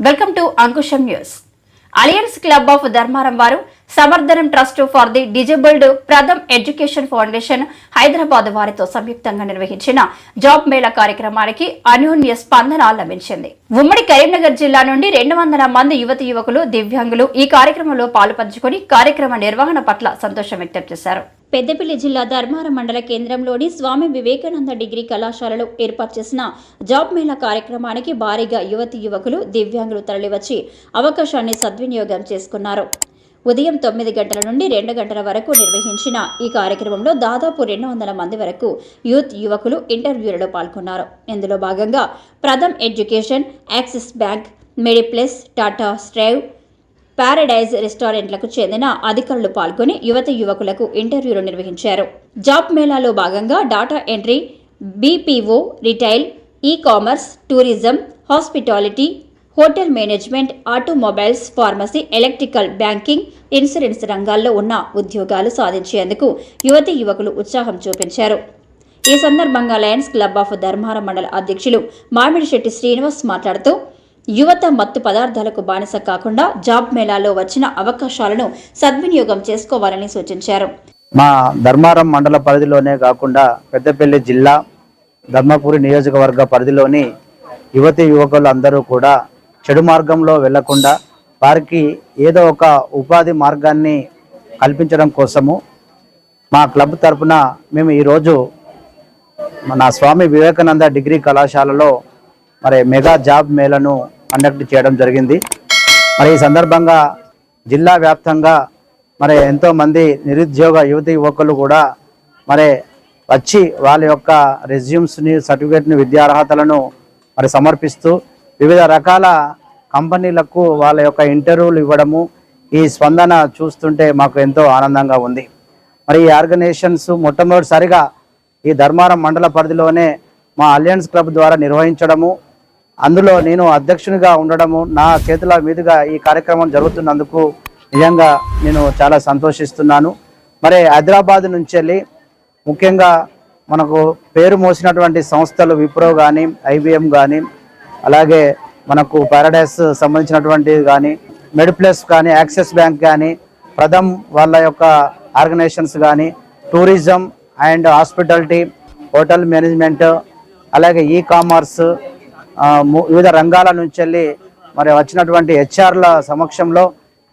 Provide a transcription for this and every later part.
Welcome to Ankusham news. Alliance club of Dharmaram వారు Samarthanam trust for the disabled Pratham education foundation Hyderabad వారితో సంయుక్తంగా నిర్వహించిన జాబ్ మేళా కార్యక్రమానికి అనూన్య స్పందన లభించింది. ఉమ్మడి కరీంనగర్ జిల్లా నుండి 200 మంది యువతి యువకులు దివ్యాంగులు ఈ కార్యక్రమంలో పాలుపంచుకుని కార్యక్రమ నిర్వహణ పట్ల సంతోషం వ్యక్తం చేశారు. పెద్దపల్లి జిల్లా ధర్మారం మండల కేంద్రంలోని స్వామి వివేకానంద డిగ్రీ కళాశాలలో ఏర్పాటు చేసిన జాబ్ మేళా కార్యక్రమానికి భారీగా యువతి యువకులు దివ్యాంగులు తరలివచ్చి అవకాశాన్ని సద్వినియోగం చేసుకున్నారు. ఉదయం 9 గంటల నుండి 2 గంటల వరకు నిర్వహించిన ఈ కార్యక్రమంలో దాదాపు 200 మంది వరకు యూత్ యువకులు ఇంటర్వ్యూలలో పాల్గొన్నారు. ఇందులో భాగంగా Pratham education, Axis bank, MedPlus, Tata Strive, Paradise రెస్టారెంట్లకు చెందిన అధికారులు పాల్గొని యువతి యువకులకు ఇంటర్వ్యూలు నిర్వహించారు. జాబ్ మేళాలో భాగంగా data entry, BPO, retail, e commerce, tourism, hospitality, hotel management, automobiles, pharmacy, electrical, banking, insurance రంగాల్లో ఉన్న ఉద్యోగాలు సాధించేందుకు యువతి యువకులు ఉత్సాహం చూపించారు. ఈ సందర్భంగా లయన్స్ క్లబ్ ఆఫ్ ధర్మారం మండల అధ్యక్షులు మామిడిశెట్టి శ్రీనివాస్ మాట్లాడుతూ యువత మత్తు పదార్థాలకు బానిస కాకుండా జాబ్ మేళాలో వచ్చిన అవకాశాలను సద్వినియోగం చేసుకోవాలని సూచించారు. మా ధర్మారం మండల పరిధిలోనే కాకుండా పెద్దపల్లి జిల్లా ధర్మపురి నియోజకవర్గ పరిధిలోని యువతి యువకులు అందరూ కూడా చెడు మార్గంలో వెళ్లకుండా వారికి ఏదో ఒక ఉపాధి మార్గాన్ని కల్పించడం కోసము మా క్లబ్ తరఫున మేము ఈరోజు మన స్వామి వివేకానంద డిగ్రీ కళాశాలలో మెగా జాబ్ మేళను కండక్ట్ చేయడం జరిగింది. ఈ సందర్భంగా జిల్లా వ్యాప్తంగా ఎంతోమంది నిరుద్యోగ యువతి యువకులు కూడా వచ్చి వాళ్ళ యొక్క రెజ్యూమ్స్ని, సర్టిఫికేట్ని, విద్యార్హతలను సమర్పిస్తూ వివిధ రకాల కంపెనీలకు వాళ్ళ యొక్క ఇంటర్వ్యూలు ఇవ్వడము, ఈ స్పందన చూస్తుంటే మాకు ఎంతో ఆనందంగా ఉంది. ఈ ఆర్గనైజేషన్స్ మొట్టమొదటిసారిగా ఈ ధర్మారం మండల పరిధిలోనే మా అలయన్స్ క్లబ్ ద్వారా నిర్వహించడము, అందులో నేను అధ్యక్షునిగా ఉండడము, నా చేతుల మీదుగా ఈ కార్యక్రమం జరుగుతున్నందుకు నిజంగా నేను చాలా సంతోషిస్తున్నాను. హైదరాబాద్ నుంచి వెళ్ళి ముఖ్యంగా మనకు పేరు మోసినటువంటి సంస్థలు విప్రో కానీ, ఐబిఎం కానీ, అలాగే మనకు పారడైస్ సంబంధించినటువంటివి కానీ, మెడిప్లస్ కానీ, యాక్సిస్ బ్యాంక్ కానీ, ప్రథమ్ వాళ్ళ యొక్క ఆర్గనైజేషన్స్ కానీ, tourism and hospitality, hotel management, అలాగే ఈ కామర్స్, వివిధ రంగాల నుంచి వెళ్ళి వచ్చినటువంటి హెచ్ఆర్ల సమక్షంలో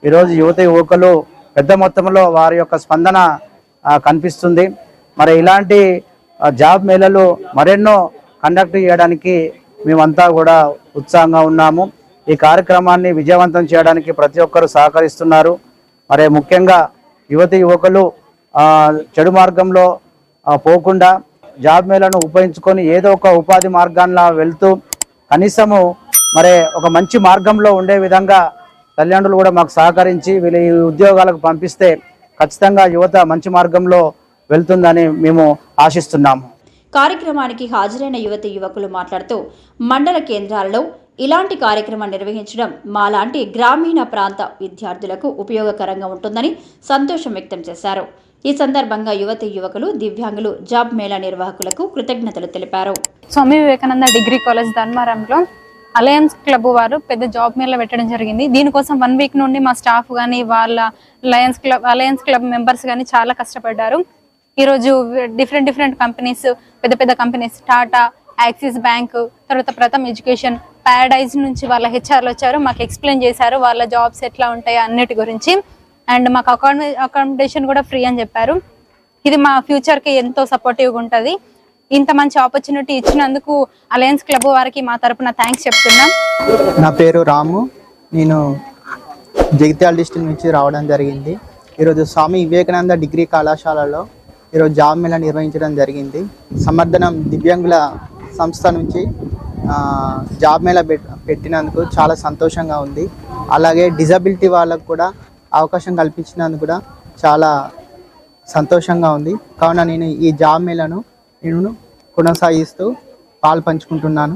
ఈరోజు యువత యువకులు పెద్ద మొత్తంలో వారి యొక్క స్పందన కనిపిస్తుంది. ఇలాంటి జాబ్ మేళలు మరెన్నో కండక్ట్ చేయడానికి మేమంతా కూడా ఉత్సాహంగా ఉన్నాము. ఈ కార్యక్రమాన్ని విజయవంతం చేయడానికి ప్రతి ఒక్కరు సహకరిస్తున్నారు. ముఖ్యంగా యువతి యువకులు చెడు మార్గంలో పోకుండా జాబ్ మేళను ఉపయోగించుకొని ఏదో ఒక ఉపాధి మార్గాల్లో వెళ్తూ కనీసము ఒక మంచి మార్గంలో ఉండే విధంగా తల్లిదండ్రులు కూడా మాకు సహకరించి వీళ్ళు ఈ ఉద్యోగాలకు పంపిస్తే ఖచ్చితంగా యువత మంచి మార్గంలో వెళ్తుందని మేము ఆశిస్తున్నాము. కార్యక్రమానికి హాజరైన యువతి యువకులు మాట్లాడుతూ మండల కేంద్రాలలో ఇలాంటి కార్యక్రమం నిర్వహించడం మాలాంటి గ్రామీణ ప్రాంత విద్యార్థులకు ఉపయోగకరంగా ఉంటుందని సంతోషం వ్యక్తం చేశారు. ఈ సందర్భంగా యువతి యువకులు దివ్యాంగులు జాబ్ మేళా నిర్వాహకులకు కృతజ్ఞతలు తెలిపారు. స్వామి వివేకానంద డిగ్రీ కాలేజ్ ధర్మారంలో అలయన్స్ క్లబ్ వారు పెద్ద జాబ్ మేళా పెట్టడం జరిగింది. దీనికోసం 1 వీక్ నుండి మా స్టాఫ్ కానీ, వాళ్ళ అలయన్స్ క్లబ్ మెంబర్స్ కానీ చాలా కష్టపడ్డారు. ఈరోజు డిఫరెంట్ కంపెనీస్, పెద్ద కంపెనీస్, టాటా, యాక్సిస్ బ్యాంక్, తర్వాత ప్రథమ్ ఎడ్యుకేషన్, పారడైజ్ నుంచి వాళ్ళ హెచ్ఆర్లు వచ్చారు. మాకు ఎక్స్ప్లెయిన్ చేశారు వాళ్ళ జాబ్స్ ఎట్లా ఉంటాయి అన్నిటి గురించి. అండ్ మాకు అకామిడేషన్ కూడా ఫ్రీ అని చెప్పారు. ఇది మా ఫ్యూచర్కి ఎంతో సపోర్టివ్గా ఉంటుంది. ఇంత మంచి ఆపర్చునిటీ ఇచ్చినందుకు అలయన్స్ క్లబ్ వారికి మా తరపున థ్యాంక్స్ చెప్తున్నాం. నా పేరు రాము. నేను జగిత్యాల డిస్ట్రిక్ట్ నుంచి రావడం జరిగింది. ఈరోజు స్వామి వివేకానంద డిగ్రీ కళాశాలలో ఈరోజు జాబ్ మేళా నిర్వహించడం జరిగింది. సమర్థనం దివ్యాంగుల సంస్థ నుంచి జాబ్ మేళా పెట్టినందుకు చాలా సంతోషంగా ఉంది. అలాగే డిజబిలిటీ వాళ్ళకు కూడా అవకాశం కల్పించినందుకు కూడా చాలా సంతోషంగా ఉంది. కావున నేను ఈ జాబ్ మేళాను కొనసాగిస్తూ పాలు పంచుకుంటున్నాను.